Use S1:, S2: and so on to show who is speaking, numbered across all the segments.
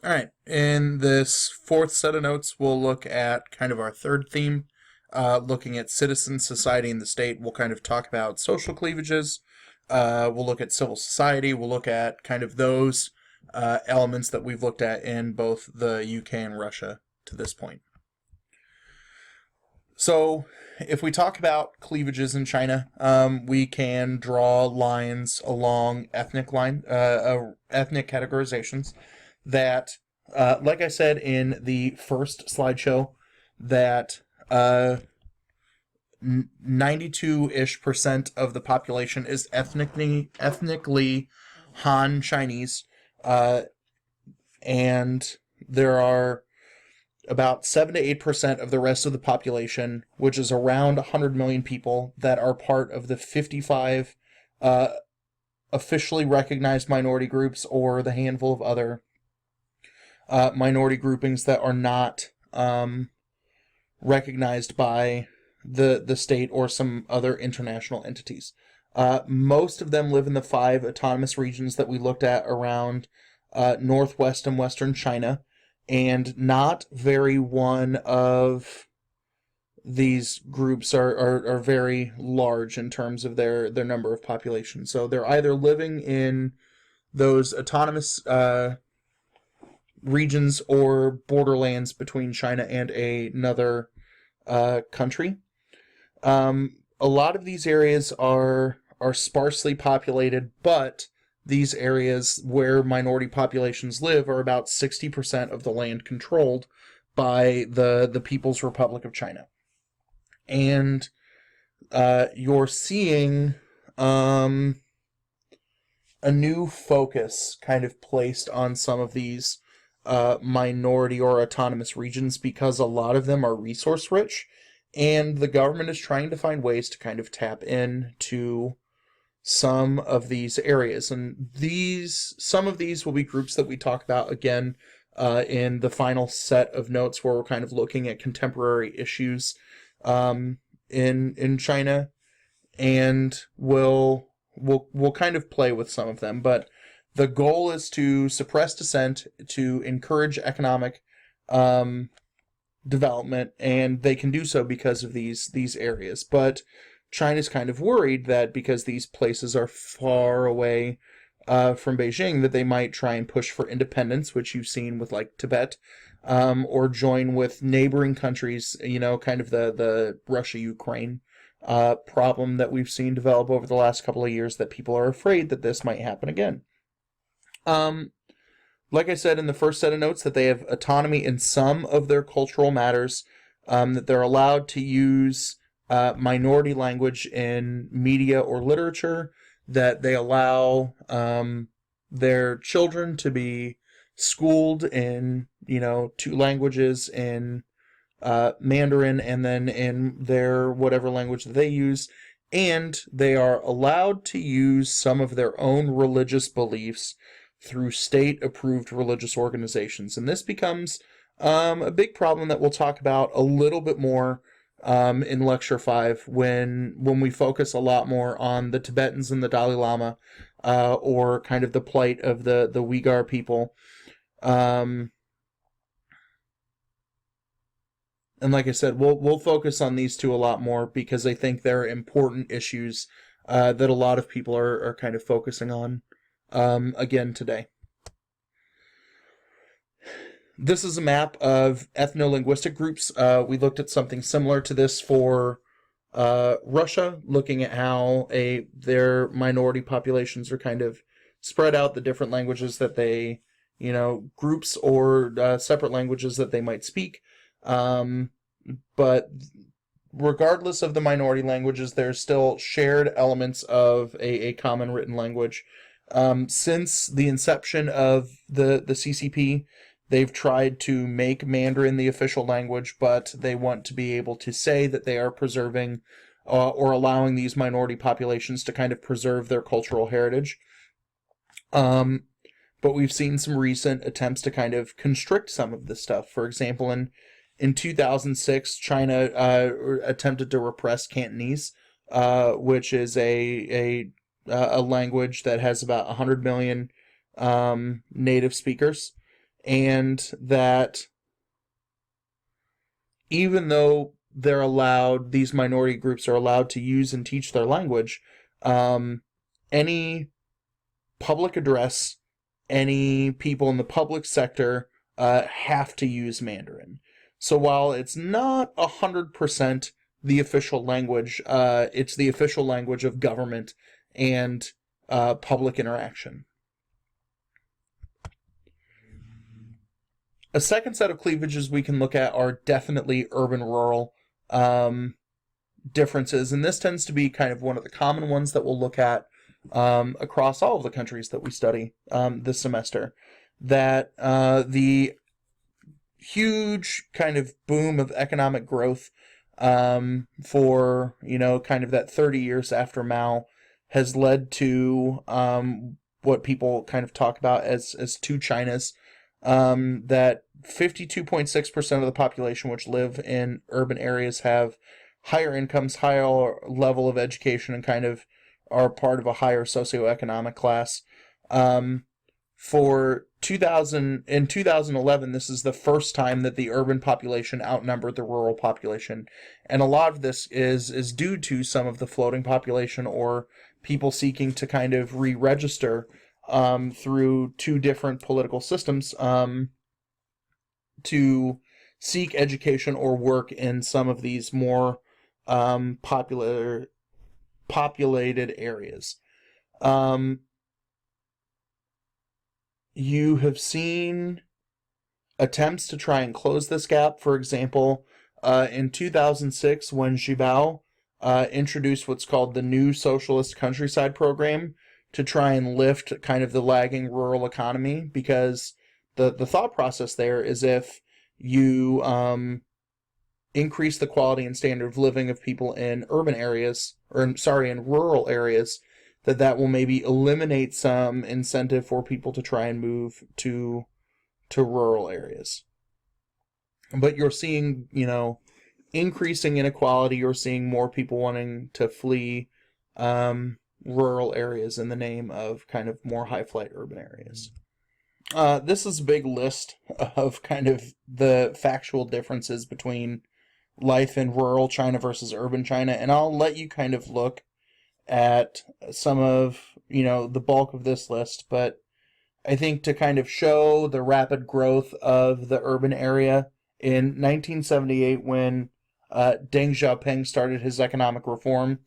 S1: All right. In this fourth set of notes, we'll look at kind of our third theme, looking at citizen society and the state. We'll kind of talk about social cleavages. We'll look at civil society. We'll look at kind of those elements that we've looked at in both the UK and Russia to this point. So, if we talk about cleavages in China, we can draw lines along ethnic categorizations that, like I said in the first slideshow, that 92-ish% of the population is ethnically Han Chinese, and there are about 7 to 8% of the rest of the population, which is around 100 million people, that are part of the 55 officially recognized minority groups or the handful of other minority groupings that are not recognized by the state or some other international entities. Most of them live in the 5 autonomous regions that we looked at around northwest and western China, and not very one of these groups are very large in terms of their number of population. So they're either living in those autonomous regions or borderlands between China and another country. A lot of these areas are sparsely populated, but these areas where minority populations live are about 60% of the land controlled by the People's Republic of China. And you're seeing a new focus kind of placed on some of these minority or autonomous regions because a lot of them are resource rich, and the government is trying to find ways to kind of tap into some of these areas. And some of these will be groups that we talk about again in the final set of notes, where we're kind of looking at contemporary issues in China, and we'll kind of play with some of them. But the goal is to suppress dissent, to encourage economic development, and they can do so because of these areas. But China's kind of worried that because these places are far away from Beijing, that they might try and push for independence, which you've seen with like Tibet, or join with neighboring countries, kind of the Russia-Ukraine problem that we've seen develop over the last couple of years, that people are afraid that this might happen again. Like I said in the first set of notes, that they have autonomy in some of their cultural matters, that they're allowed to use minority language in media or literature, that they allow their children to be schooled in 2 languages, in Mandarin and then in their whatever language that they use, and they are allowed to use some of their own religious beliefs through state-approved religious organizations. And this becomes a big problem that we'll talk about a little bit more in Lecture 5 when we focus a lot more on the Tibetans and the Dalai Lama, or kind of the plight of the Uyghur people. And like I said, we'll focus on these two a lot more because I think they're important issues that a lot of people are kind of focusing on again today. This is a map of ethno-linguistic groups. We looked at something similar to this for Russia, looking at how their minority populations are kind of spread out, the different languages that they, groups or separate languages that they might speak. But regardless of the minority languages, there's still shared elements of a common written language. Since the inception of the CCP, they've tried to make Mandarin the official language, but they want to be able to say that they are preserving or allowing these minority populations to kind of preserve their cultural heritage. But we've seen some recent attempts to kind of constrict some of this stuff. For example, in 2006, China attempted to repress Cantonese, which is a language that has about 100 million native speakers. and that even though these minority groups are allowed to use and teach their language, any public address, any people in the public sector have to use Mandarin. So while it's not 100% the official language, it's the official language of government and public interaction. A second set of cleavages we can look at are definitely urban-rural differences, and this tends to be kind of one of the common ones that we'll look at across all of the countries that we study this semester. That the huge kind of boom of economic growth for, kind of that 30 years after Mao has led to what people kind of talk about as two Chinas. That 52.6% of the population which live in urban areas have higher incomes, higher level of education, and kind of are part of a higher socioeconomic class. In 2011, this is the first time that the urban population outnumbered the rural population. And a lot of this is due to some of the floating population or people seeking to kind of re-register through two different political systems to seek education or work in some of these more populated areas. You have seen attempts to try and close this gap. For example, in 2006, when Zhibao introduced what's called the New Socialist Countryside Program to try and lift kind of the lagging rural economy, because the thought process there is if you increase the quality and standard of living of people in urban areas, in rural areas, that will maybe eliminate some incentive for people to try and move to rural areas. But you're seeing, increasing inequality. You're seeing more people wanting to flee rural areas in the name of kind of more high-flight urban areas. This is a big list of kind of the factual differences between life in rural China versus urban China, and I'll let you kind of look at some of, the bulk of this list, but I think to kind of show the rapid growth of the urban area, in 1978, when Deng Xiaoping started his economic reform,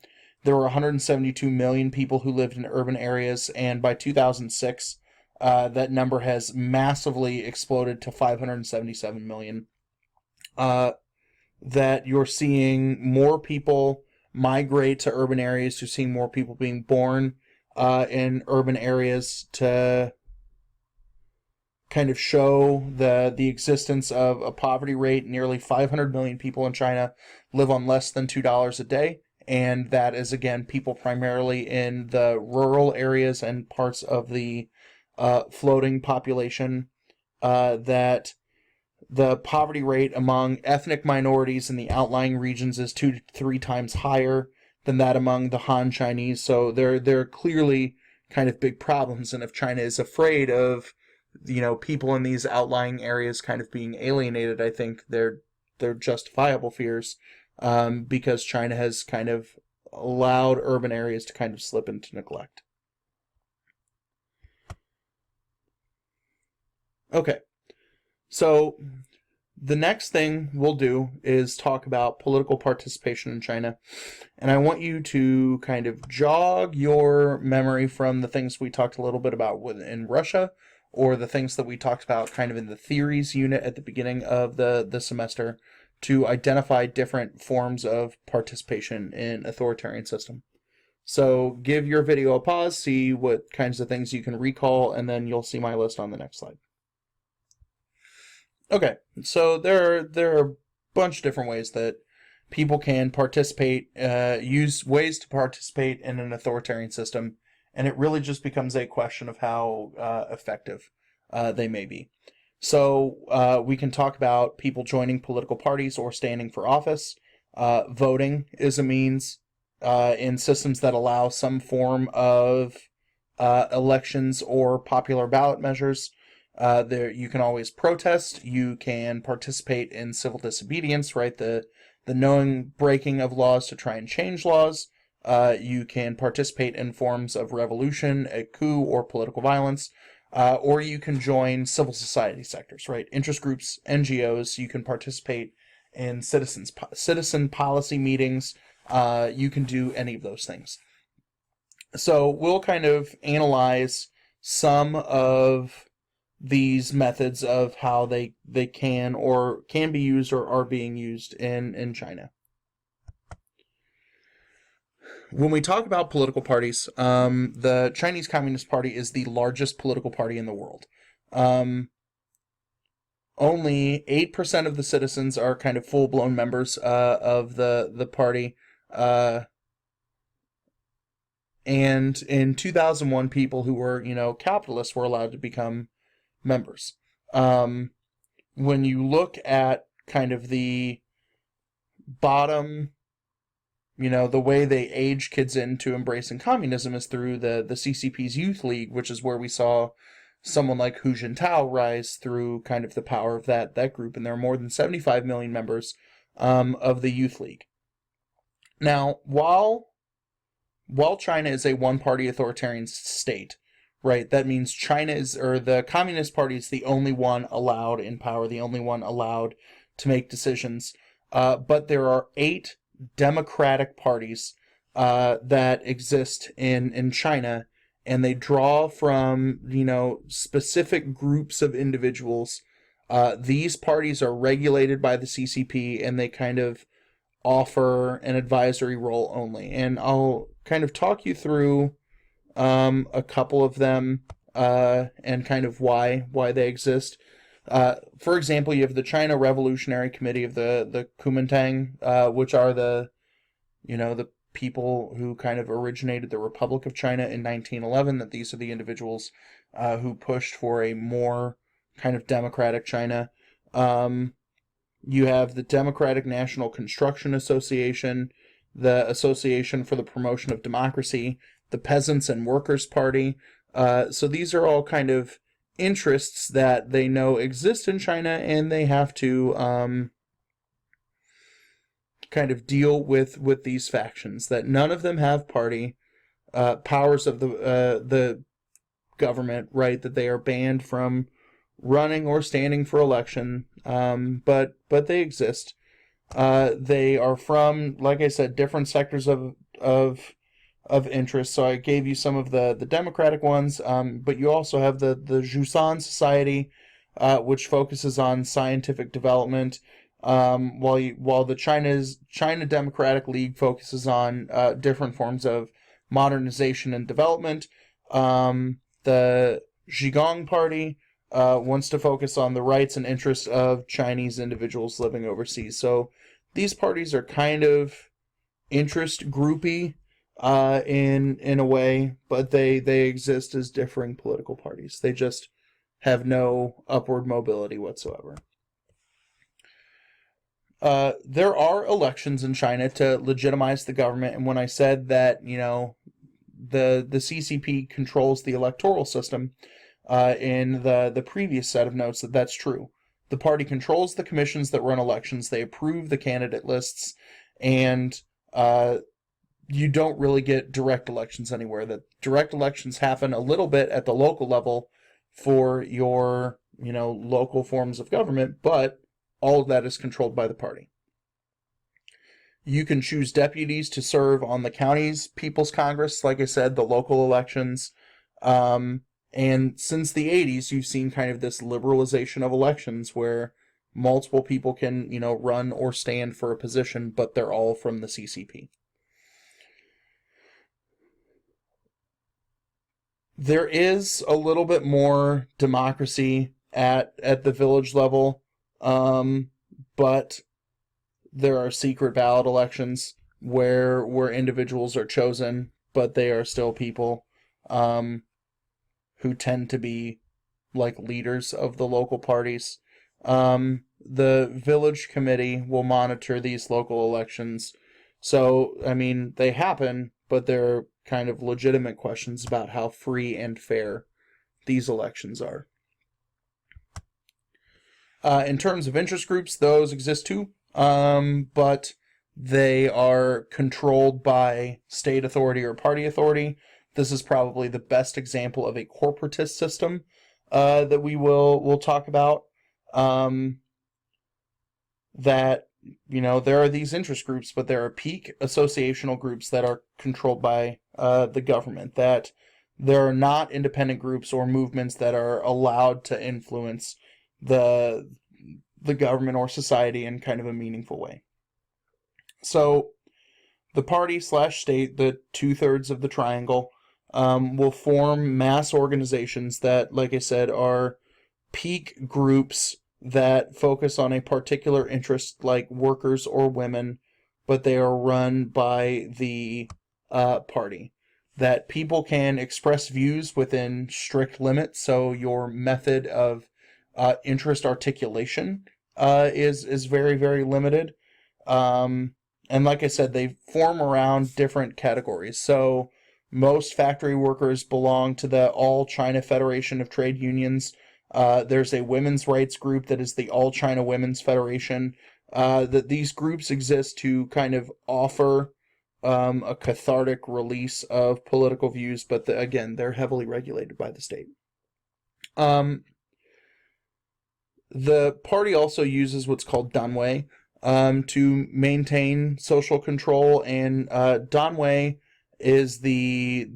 S1: there were 172 million people who lived in urban areas, and by 2006, that number has massively exploded to 577 million. That you're seeing more people migrate to urban areas, you're seeing more people being born in urban areas to kind of show the existence of a poverty rate. Nearly 500 million people in China live on less than $2 a day, and that is, again, people primarily in the rural areas and parts of the floating population. That the poverty rate among ethnic minorities in the outlying regions is 2 to 3 times higher than that among the Han Chinese. So there are clearly kind of big problems, and if China is afraid of people in these outlying areas kind of being alienated, I think they're justifiable fears, because China has kind of allowed urban areas to kind of slip into neglect. Okay, so the next thing we'll do is talk about political participation in China, and I want you to kind of jog your memory from the things we talked a little bit about in Russia, or the things that we talked about kind of in the theories unit at the beginning of the semester, to identify different forms of participation in authoritarian system. So give your video a pause, see what kinds of things you can recall, and then you'll see my list on the next slide. Okay, so there are a bunch of different ways that people can participate, use ways to participate in an authoritarian system, and it really just becomes a question of how effective they may be. So we can talk about people joining political parties or standing for office. Voting is a means in systems that allow some form of elections or popular ballot measures. There, you can always protest. You can participate in civil disobedience, right? The knowing breaking of laws to try and change laws. You can participate in forms of revolution, a coup, or political violence. Or you can join civil society sectors, right? Interest groups, NGOs. You can participate in citizen policy meetings. You can do any of those things. So we'll kind of analyze some of these methods of how they can or can be used or are being used in China. When we talk about political parties, the Chinese Communist Party is the largest political party in the world. Only 8% of the citizens are kind of full-blown members of the party. And in 2001, people who were, capitalists were allowed to become members. When you look at kind of the bottom, the way they age kids into embracing communism is through the CCP's Youth League, which is where we saw someone like Hu Jintao rise through kind of the power of that group. And there are more than 75 million members of the Youth League. Now, while China is a one-party authoritarian state, right, that means the Communist Party is the only one allowed in power, the only one allowed to make decisions. But there are 8 democratic parties that exist in China, and they draw from, specific groups of individuals. These parties are regulated by the CCP, and they kind of offer an advisory role only. And I'll kind of talk you through a couple of them and kind of why they exist. For example, you have the China Revolutionary Committee of the Kuomintang, which are the people who kind of originated the Republic of China in 1911. That these are the individuals who pushed for a more kind of democratic China. You have the Democratic National Construction Association, the Association for the Promotion of Democracy, the Peasants and Workers' Party. So these are all kind of interests that they know exist in China, and they have to kind of deal with these factions. That none of them have party powers of the government, right? That they are banned from running or standing for election, but they exist. They are from, like I said, different sectors of interest. So I gave you some of the democratic ones, but you also have the Zhusan Society, which focuses on scientific development, while the China Democratic League focuses on different forms of modernization and development. The Zhigong Party wants to focus on the rights and interests of Chinese individuals living overseas. So these parties are kind of interest groupy in a way, but they exist as differing political parties. They just have no upward mobility whatsoever. There are elections in China to legitimize the government, and when I said that, the CCP controls the electoral system, in the previous set of notes, that's true. The party controls the commissions that run elections, they approve the candidate lists, and you don't really get direct elections anywhere. That direct elections happen a little bit at the local level for your, local forms of government, but all of that is controlled by the party. You can choose deputies to serve on the county's People's Congress, like I said, the local elections. And since the 80s, you've seen kind of this liberalization of elections where multiple people can, run or stand for a position, but they're all from the CCP. There is a little bit more democracy at the village level, but there are secret ballot elections where individuals are chosen, but they are still people who tend to be like leaders of the local parties. The village committee will monitor these local elections. So, they happen, but they're kind of legitimate questions about how free and fair these elections are. In terms of interest groups, those exist too, but they are controlled by state authority or party authority. This is probably the best example of a corporatist system that we'll talk about. That, there are these interest groups, but there are peak associational groups that are controlled by the government, that there are not independent groups or movements that are allowed to influence the government or society in kind of a meaningful way. So the party / state, the 2/3 of the triangle, will form mass organizations that, like I said, are peak groups that focus on a particular interest, like workers or women, but they are run by the party. That people can express views within strict limits, so your method of interest articulation is very, very limited. And like I said, they form around different categories. So most factory workers belong to the All China Federation of Trade Unions. There's a women's rights group that is the All China Women's Federation. That these groups exist to kind of offer a cathartic release of political views, but again, they're heavily regulated by the state. The party also uses what's called danwei to maintain social control, and danwei is the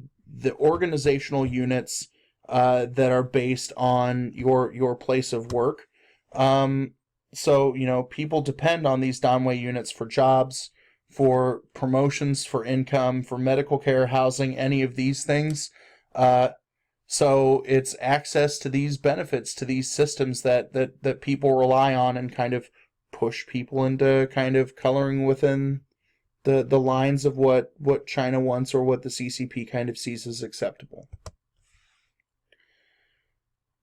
S1: organizational units that are based on your place of work. So, people depend on these danwei units for jobs, for promotions, for income, for medical care, housing, any of these things. So it's access to these benefits, to these systems that people rely on and kind of push people into kind of coloring within the lines of what China wants or what the CCP kind of sees as acceptable.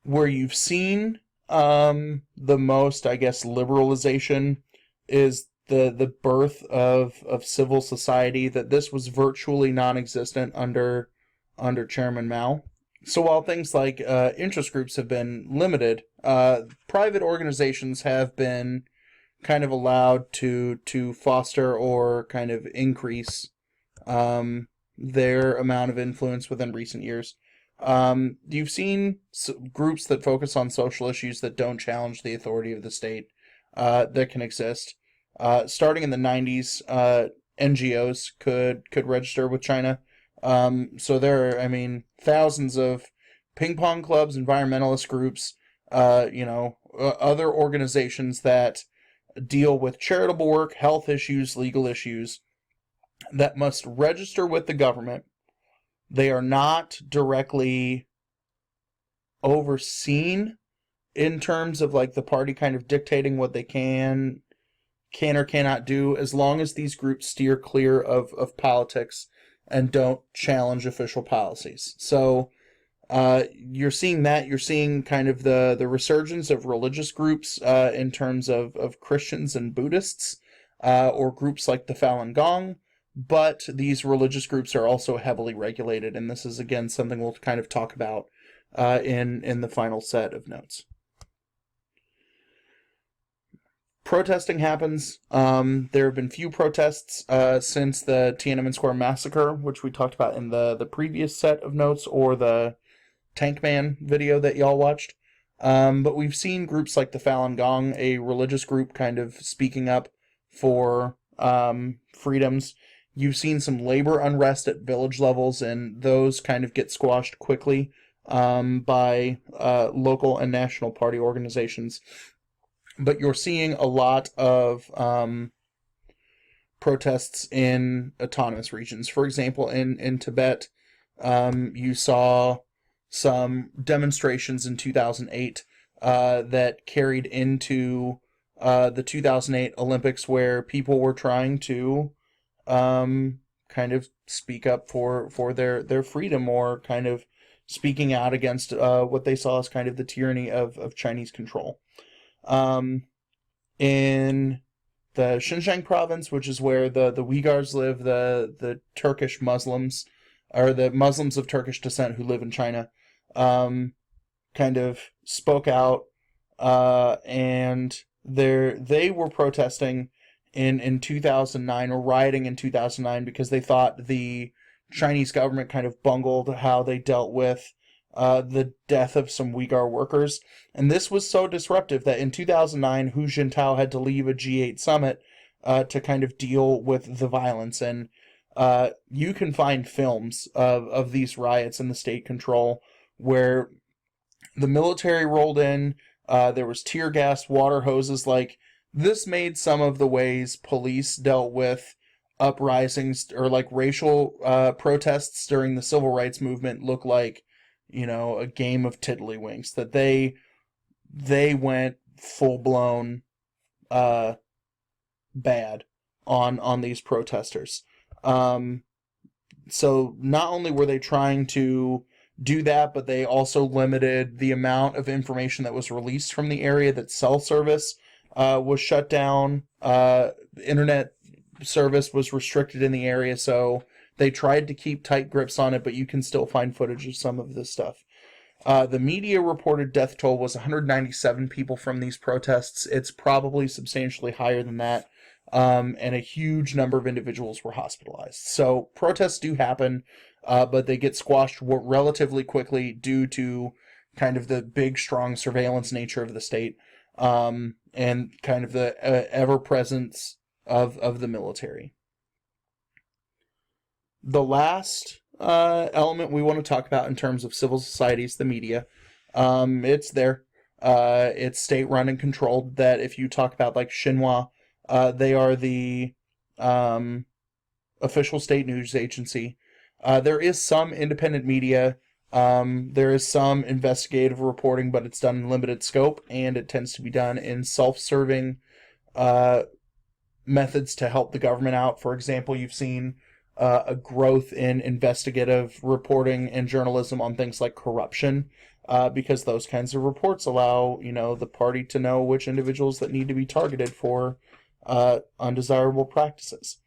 S1: Where you've seen the most, I guess, liberalization is the birth of civil society, that this was virtually non-existent under Chairman Mao. So while things like interest groups have been limited, private organizations have been kind of allowed to foster or kind of increase their amount of influence within recent years. You've seen groups that focus on social issues that don't challenge the authority of the state that can exist. Starting in the 90s, NGOs could register with China. So there are, thousands of ping pong clubs, environmentalist groups, other organizations that deal with charitable work, health issues, legal issues, that must register with the government. They are not directly overseen in terms of like the party kind of dictating what they can or cannot do, as long as these groups steer clear of politics and don't challenge official policies. So you're seeing that. You're seeing kind of the resurgence of religious groups in terms of Christians and Buddhists, or groups like the Falun Gong. But these religious groups are also heavily regulated, and this is, again, something we'll kind of talk about in the final set of notes. Protesting happens. There have been few protests since the Tiananmen Square massacre, which we talked about in the previous set of notes, or the Tank Man video that y'all watched. But we've seen groups like the Falun Gong, a religious group, kind of speaking up for freedoms. You've seen some labor unrest at village levels, and those kind of get squashed quickly by local and national party organizations. But you're seeing a lot of protests in autonomous regions. For example, in Tibet, you saw some demonstrations in 2008 that carried into the 2008 Olympics, where people were trying to kind of speak up for their freedom, or kind of speaking out against what they saw as kind of the tyranny of Chinese control. In the Xinjiang province, which is where the Uyghurs live, the Turkish Muslims, or the Muslims of Turkish descent who live in China, kind of spoke out and they were protesting in 2009, or rioting in 2009, because they thought the Chinese government kind of bungled how they dealt with the death of some Uyghur workers. And this was so disruptive that in 2009, Hu Jintao had to leave a G8 summit to kind of deal with the violence. And you can find films of these riots and the state control where the military rolled in. There was tear gas, water hoses. Like, this made some of the ways police dealt with uprisings or like racial protests during the civil rights movement look like, a game of tiddlywinks. That they went full blown bad on these protesters. So not only were they trying to do that, but they also limited the amount of information that was released from the area. That cell service was shut down. Internet service was restricted in the area, so they tried to keep tight grips on it, but you can still find footage of some of this stuff. The media reported death toll was 197 people from these protests. It's probably substantially higher than that. And a huge number of individuals were hospitalized. So protests do happen, but they get squashed relatively quickly due to kind of the big, strong surveillance nature of the state, and kind of the ever-presence of the military. The last element we want to talk about in terms of civil society is the media. It's there. It's state-run and controlled. That if you talk about like Xinhua, they are the official state news agency. There is some independent media. There is some investigative reporting, but it's done in limited scope, and it tends to be done in self-serving methods to help the government out. For example, you've seen a growth in investigative reporting and journalism on things like corruption, because those kinds of reports allow, the party to know which individuals that need to be targeted for undesirable practices.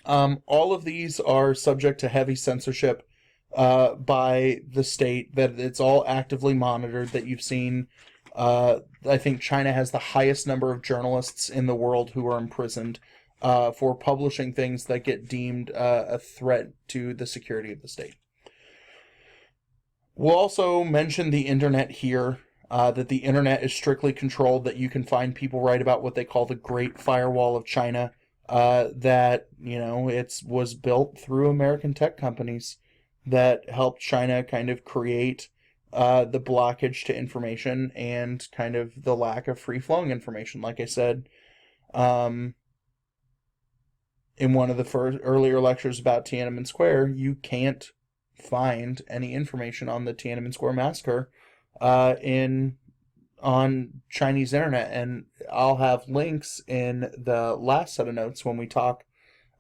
S1: All of these are subject to heavy censorship by the state, that it's all actively monitored, that you've seen. I think China has the highest number of journalists in the world who are imprisoned for publishing things that get deemed a threat to the security of the state. We'll also mention the internet here, that the internet is strictly controlled, that you can find people write about what they call the Great Firewall of China, that, it was built through American tech companies that helped China kind of create the blockage to information and kind of the lack of free-flowing information. Like I said, in one of the earlier lectures about Tiananmen Square, you can't find any information on the Tiananmen Square massacre on Chinese internet, and I'll have links in the last set of notes when we talk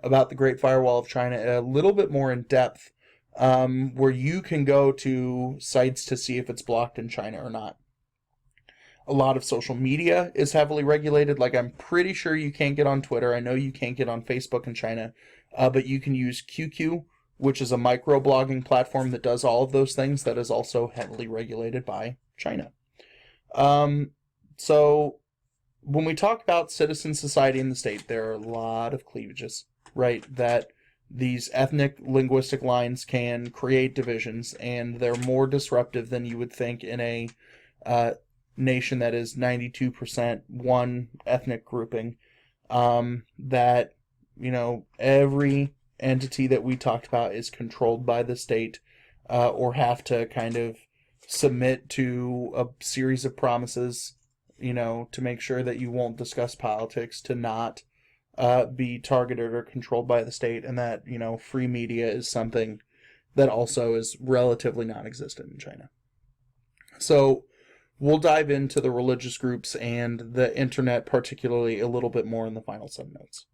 S1: about the Great Firewall of China a little bit more in depth, where you can go to sites to see if it's blocked in China or not. A lot of social media is heavily regulated. Like, I'm pretty sure you can't get on Twitter. I know you can't get on Facebook in China, but you can use QQ, which is a microblogging platform that does all of those things, that is also heavily regulated by China. So when we talk about citizen society in the state, there are a lot of cleavages, right? That these ethnic linguistic lines can create divisions, and they're more disruptive than you would think in a nation that is 92% one ethnic grouping. That, every entity that we talked about is controlled by the state, or have to kind of submit to a series of promises, to make sure that you won't discuss politics, to not be targeted or controlled by the state, and that, free media is something that also is relatively non-existent in China. So we'll dive into the religious groups and the internet particularly a little bit more in the final set of notes.